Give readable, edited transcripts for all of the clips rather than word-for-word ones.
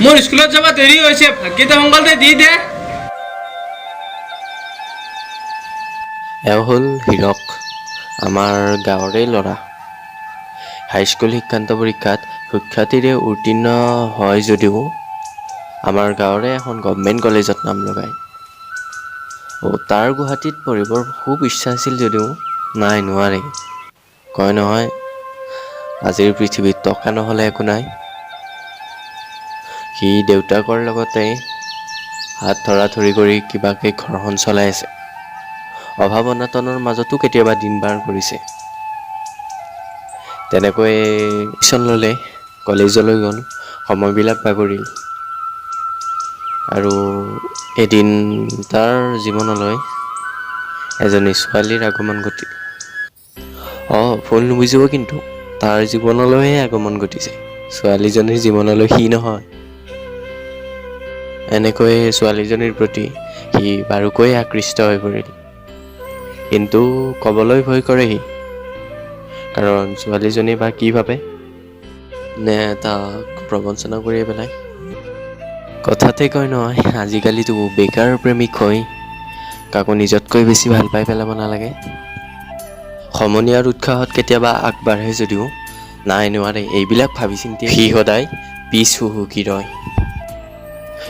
মোৰ স্কুলত যাব দেৰি হৈছে, ভাতকেইটা সোনকালে দি দে। এওঁ হ'ল হীৰক, আমাৰ গাঁৱৰে ল'ৰা। হাইস্কুল শিক্ষান্ত পৰীক্ষাত সুখ্যাতিৰে উত্তীৰ্ণ হয় যদিও আমাৰ গাঁৱৰে এখন গভৰ্ণমেণ্ট কলেজত নাম লগায়। তাৰ গুৱাহাটীত পঢ়িবৰ খুব ইচ্ছা আছিল যদিও নাই, নোৱাৰে। কয় নহয়, আজিৰ পৃথিৱীত টকা নহ'লে একো নাই। সি দেউতাকৰ লগতে হাত ধৰা-ধৰি কৰি কিবাকে ঘৰখন চলাই আছে। অভাৱ অনাটনৰ মাজতো কেতিয়াবা দিন পাৰ কৰিছে। তেনেকৈ টিউচন ল'লে, কলেজলৈ গ'ল, সময়বিলাক বাগৰিল। আৰু এদিন তাৰ জীৱনলৈ এজনী ছোৱালীৰ আগমন ঘটিল। ভুল নুবুজিব কিন্তু, তাৰ জীৱনলৈহে আগমন ঘটিছে, ছোৱালীজনীৰ জীৱনলৈ সি নহয়। এনেকৈ ছোৱালীজনীৰ প্ৰতি সি বাৰুকৈ আকৃষ্ট হৈ পৰিল। কিন্তু ক'বলৈ ভয় কৰে সি, কাৰণ ছোৱালীজনী বা কি ভাবে, নে তাক প্ৰবঞ্চনা কৰি পেলাই। কথাতে কয় নহয়, আজিকালিতো বেকাৰ প্ৰেমিক হৈ কাকো নিজতকৈ বেছি ভাল পাই পেলাব নালাগে। সমনীয়াৰ উৎসাহত কেতিয়াবা আগবাঢ়ে যদিও নাই, নোৱাৰে, এইবিলাক ভাবি চিন্তি সি সদায় পিছ হুহুকি ৰয়।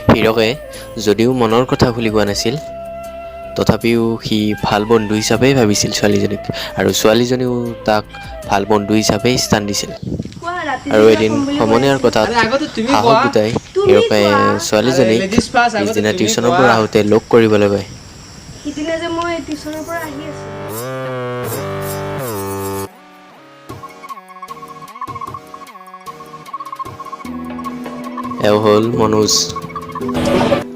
হীৰকে যদিও মনৰ কথা খুলি কোৱা নাছিল, তথাপিও সি ভাল বন্ধু হিচাপেই ভাবিছিল ছোৱালীজনীক, আৰু ছোৱালীজনীও তাক ভাল বন্ধু হিচাপেই স্থান দিছিল। আৰু এদিন সমনীয়াৰ কথাত সাহস গোটাই হীৰকে ছোৱালীজনীক পিছদিনা টিউচনৰ পৰা আহোঁতে লগ কৰিবলৈ কয়। সিদিনা যে মই টিউচনৰ পৰা আহি আছোঁ, এওঁ হ'ল মনোজ,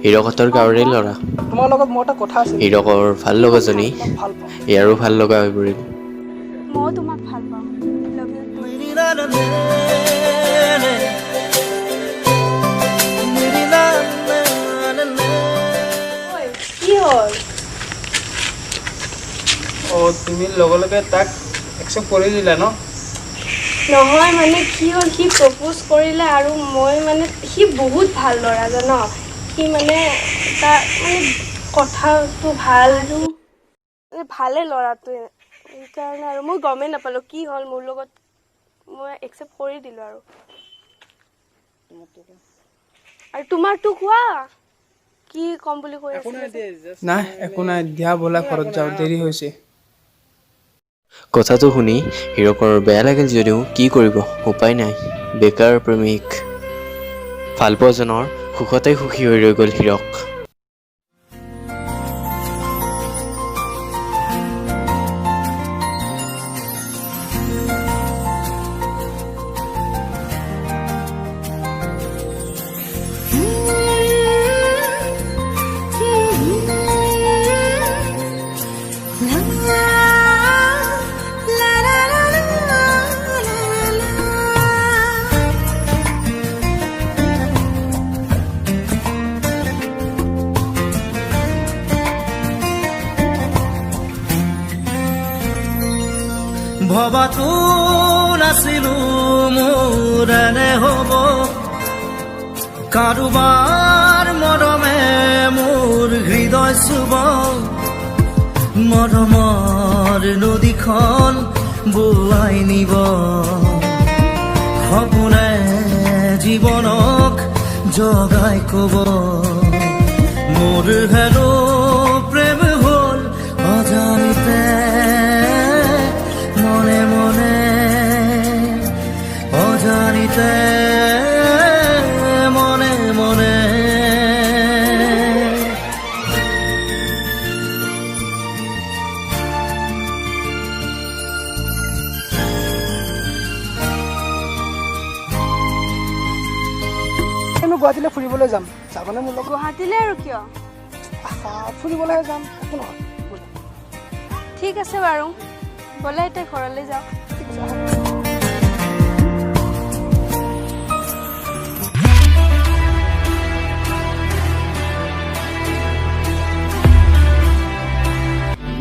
হীৰকহঁতৰ গাঁৱৰে ল'ৰা। তোমাৰ লগত মোৰ এটা কথা আছে। হীৰকৰ ভাল লগাজনী ভাল পাওঁ। ইয়াৰো ভাল লগা হৈ পৰিল। ময়ো তোমাক ভাল পাওঁ। Love you too. ঐ, কি হ'ল? তুমি লগে তাক একচেপ্ট কৰি দিলা ন? নহয় মানে কি হ'ল, সি প্ৰপ'জ কৰিলে আৰু মই মানে, সি বহুত ভাল ল'ৰা জান, সি মানে তাৰ মানে কথাটো ভাল, ভালে ল'ৰাটোৱে, সেইকাৰণে আৰু মই গমেই নাপালোঁ কি হ'ল মোৰ লগত, মই একচেপ্ট কৰি দিলোঁ আৰু তোমাৰতো কোৱা, কি ক'ম বুলি কৈ আছিলা যে? নাই, একো নাই, দিয়া ব'লা ঘৰত যাওঁ, দেৰি হৈছে। কথাটো শুনি হীৰকৰ বেয়া লাগিল যদিও কি কৰিব, উপায় নাই, বেকাৰ প্ৰেমিক। ভালপোৱাজনৰ সুখতে সুখী হৈ ৰৈ গ'ল হীৰক। ভবাতো নাছিলো মোৰ এনে হ'ব, কাৰোবাৰ মৰমে মোৰ হৃদয় চুব, মৰমৰ নদীখন বোৱাই নিব, সপোনে জীৱনক জগাই কব, মোৰ হেনো প্ৰেম হ'ল অজানিতে, মনে মনে অজানিতে, মনে মনে। আমি গুৱাহাটীলৈ ফুৰিবলৈ যাম, যাবনে মোৰ লগত? গুৱাহাটীলৈ আৰু কিয়? ফুৰিবলৈহে যাম, একো নহয়। ঠিক আছে বাৰু, ব'লা এতিয়া ঘৰলৈ যাওঁ।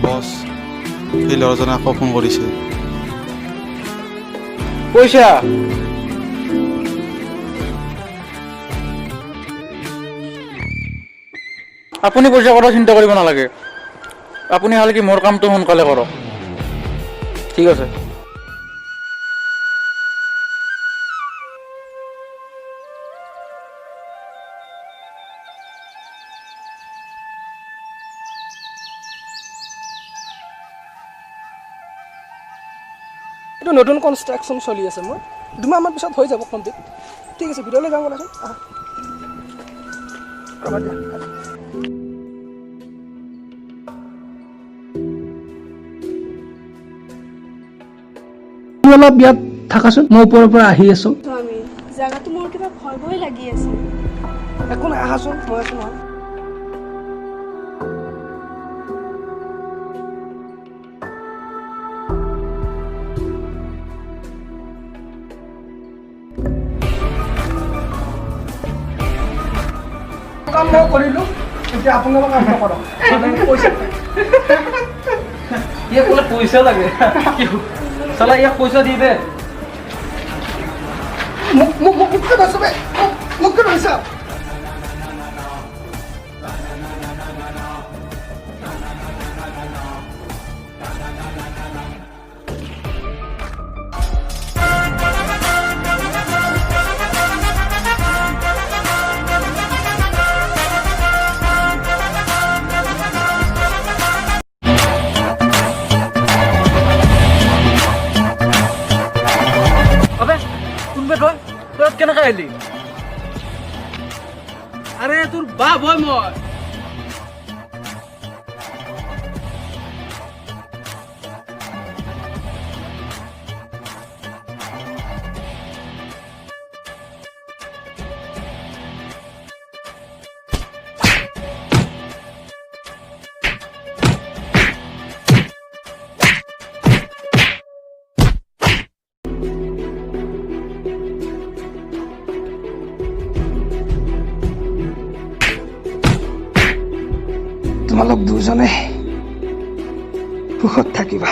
বছ, সেই ল'ৰাজনে আকৌ ফোন কৰিছে। পইচা আপুনি পইচা কথা চিন্তা কৰিব নালাগে। আপুনি খালি কি মোৰ কামটো সোনকালে কৰক। ঠিক আছে। এইটো নতুন কনষ্ট্ৰাকশ্যন চলি আছে মোৰ 2 মাহমান পিছত হৈ যাব কমপ্লিট। ঠিক আছে ভিডিঅ'লৈ যাওঁ ব'লাচোন। ৰ'বা দিয়া। তুমি অলপ ইয়াত থাকাচোন, মই ওপৰৰ পৰা আহি আছোঁ। স্বামী জেগাটো মোৰ কিবা ভয় ভয় লাগি আছে। একো নাই, আহাচোন, মই আছোঁ নহয়। কাম মই কৰিলোঁ, এতিয়া আপোনালোকে কাম নকৰক। পইচা ইয়াক বোলে পইচা লাগে। চালা ইয়াক পইচা দি দে। মোক কিয় কৈছোঁ বে? মোক কিয় কৈছা? আবে কোনবে তই তই কেনেকৈ আহিলি? আৰে তোৰ বাপ হয় মই। তোমালোক দুজনে সুখত থাকিবা।